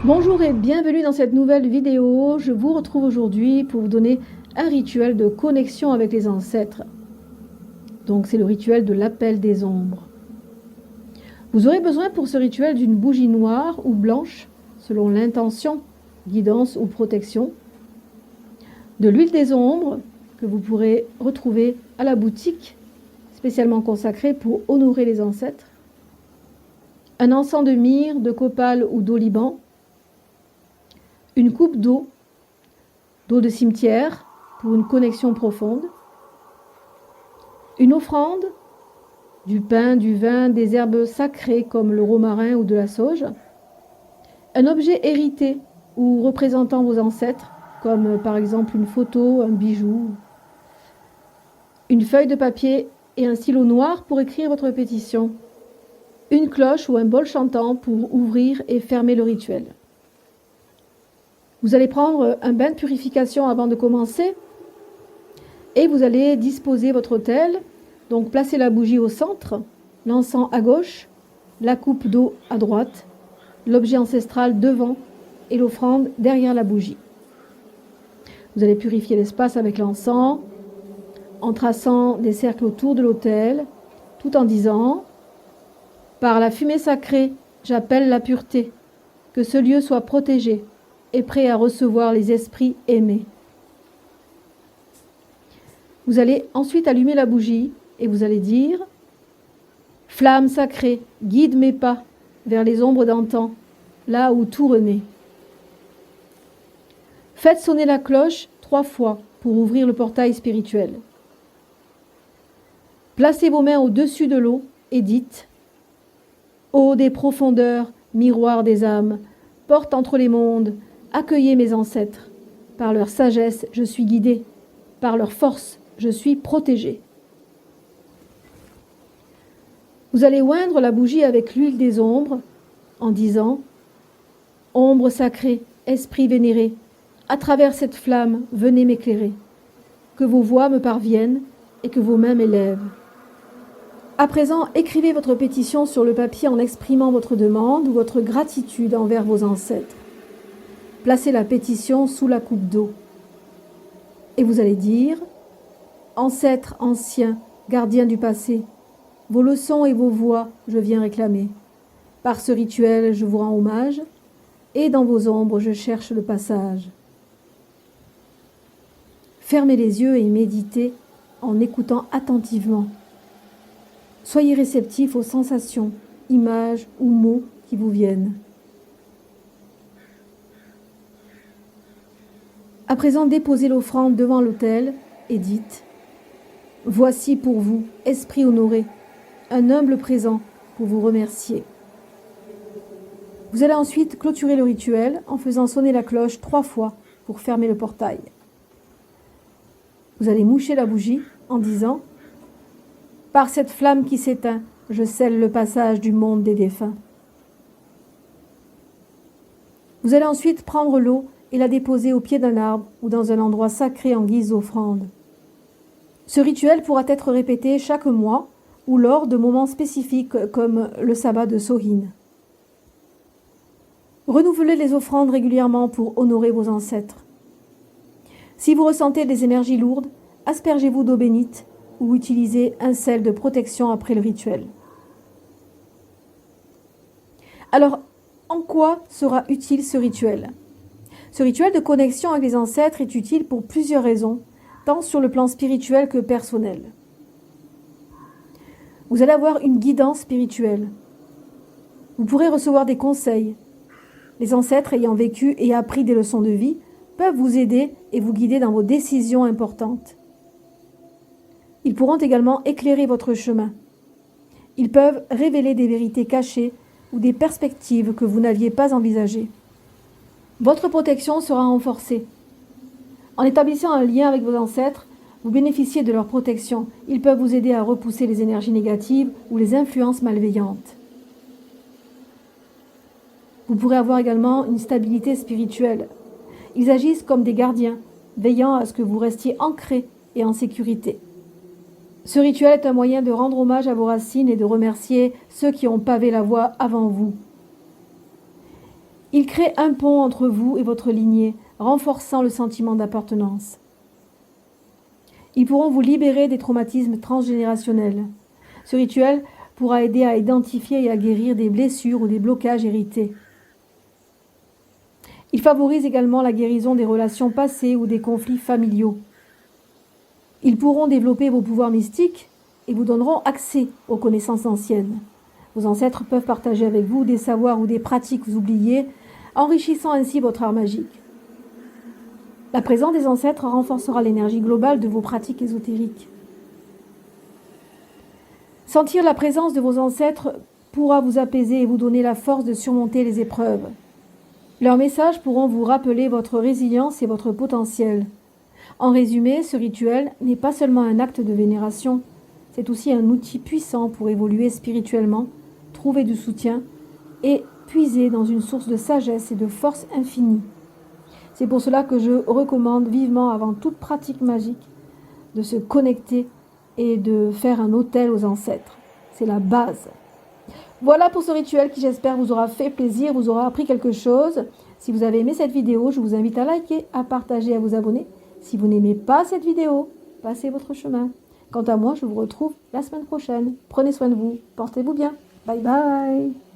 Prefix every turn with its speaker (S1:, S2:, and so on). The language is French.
S1: Bonjour et bienvenue dans cette nouvelle vidéo. Je vous retrouve aujourd'hui pour vous donner un rituel de connexion avec les ancêtres. Donc c'est le rituel de l'appel des ombres. Vous aurez besoin pour ce rituel d'une bougie noire ou blanche, selon l'intention, guidance ou protection, de l'huile des ombres que vous pourrez retrouver à la boutique, spécialement consacrée pour honorer les ancêtres, un encens de myrrhe, de copal ou d'oliban, une coupe d'eau de cimetière pour une connexion profonde, une offrande, du pain, du vin, des herbes sacrées comme le romarin ou de la sauge, un objet hérité ou représentant vos ancêtres, comme par exemple une photo, un bijou, une feuille de papier et un stylo noir pour écrire votre pétition, une cloche ou un bol chantant pour ouvrir et fermer le rituel. Vous allez prendre un bain de purification avant de commencer et vous allez disposer votre autel. Donc placez la bougie au centre, l'encens à gauche, la coupe d'eau à droite, l'objet ancestral devant et l'offrande derrière la bougie. Vous allez purifier l'espace avec l'encens en traçant des cercles autour de l'autel tout en disant « Par la fumée sacrée, j'appelle la pureté, que ce lieu soit protégé et prêt à recevoir les esprits aimés. » Vous allez ensuite allumer la bougie et vous allez dire « Flamme sacrée, guide mes pas vers les ombres d'antan, là où tout renaît. » Faites sonner la cloche 3 fois pour ouvrir le portail spirituel. Placez vos mains au-dessus de l'eau et dites « Eau des profondeurs, miroir des âmes, porte entre les mondes, accueillez mes ancêtres. Par leur sagesse, je suis guidé. Par leur force, je suis protégé. » Vous allez oindre la bougie avec l'huile des ombres en disant « Ombre sacrée, esprit vénéré, à travers cette flamme, venez m'éclairer. Que vos voix me parviennent et que vos mains m'élèvent. » À présent, écrivez votre pétition sur le papier en exprimant votre demande ou votre gratitude envers vos ancêtres. Placez la pétition sous la coupe d'eau. Et vous allez dire « Ancêtres anciens, gardiens du passé, vos leçons et vos voix, je viens réclamer. Par ce rituel, je vous rends hommage, et dans vos ombres, je cherche le passage. » Fermez les yeux et méditez en écoutant attentivement. Soyez réceptifs aux sensations, images ou mots qui vous viennent. À présent, déposez l'offrande devant l'autel et dites « Voici pour vous, esprit honoré, un humble présent pour vous remercier. » Vous allez ensuite clôturer le rituel en faisant sonner la cloche 3 fois pour fermer le portail. Vous allez moucher la bougie en disant « Par cette flamme qui s'éteint, je scelle le passage du monde des défunts. » Vous allez ensuite prendre l'eau et la déposer au pied d'un arbre ou dans un endroit sacré en guise d'offrande. Ce rituel pourra être répété chaque mois ou lors de moments spécifiques comme le sabbat de Sohin. Renouvelez les offrandes régulièrement pour honorer vos ancêtres. Si vous ressentez des énergies lourdes, aspergez-vous d'eau bénite ou utilisez un sel de protection après le rituel. Alors, en quoi sera utile ce rituel ? Ce rituel de connexion avec les ancêtres est utile pour plusieurs raisons, tant sur le plan spirituel que personnel. Vous allez avoir une guidance spirituelle. Vous pourrez recevoir des conseils. Les ancêtres ayant vécu et appris des leçons de vie peuvent vous aider et vous guider dans vos décisions importantes. Ils pourront également éclairer votre chemin. Ils peuvent révéler des vérités cachées ou des perspectives que vous n'aviez pas envisagées. Votre protection sera renforcée. En établissant un lien avec vos ancêtres, vous bénéficiez de leur protection. Ils peuvent vous aider à repousser les énergies négatives ou les influences malveillantes. Vous pourrez avoir également une stabilité spirituelle. Ils agissent comme des gardiens, veillant à ce que vous restiez ancrés et en sécurité. Ce rituel est un moyen de rendre hommage à vos racines et de remercier ceux qui ont pavé la voie avant vous. Il crée un pont entre vous et votre lignée, renforçant le sentiment d'appartenance. Ils pourront vous libérer des traumatismes transgénérationnels. Ce rituel pourra aider à identifier et à guérir des blessures ou des blocages hérités. Il favorise également la guérison des relations passées ou des conflits familiaux. Ils pourront développer vos pouvoirs mystiques et vous donneront accès aux connaissances anciennes. Vos ancêtres peuvent partager avec vous des savoirs ou des pratiques oubliées, enrichissant ainsi votre art magique. La présence des ancêtres renforcera l'énergie globale de vos pratiques ésotériques. Sentir la présence de vos ancêtres pourra vous apaiser et vous donner la force de surmonter les épreuves. Leurs messages pourront vous rappeler votre résilience et votre potentiel. En résumé, ce rituel n'est pas seulement un acte de vénération, c'est aussi un outil puissant pour évoluer spirituellement, trouver du soutien et puiser dans une source de sagesse et de force infinie. C'est pour cela que je recommande vivement, avant toute pratique magique, de se connecter et de faire un autel aux ancêtres. C'est la base. Voilà pour ce rituel qui, j'espère, vous aura fait plaisir, vous aura appris quelque chose. Si vous avez aimé cette vidéo, je vous invite à liker, à partager, à vous abonner. Si vous n'aimez pas cette vidéo, passez votre chemin. Quant à moi, je vous retrouve la semaine prochaine. Prenez soin de vous, portez-vous bien. Bye bye.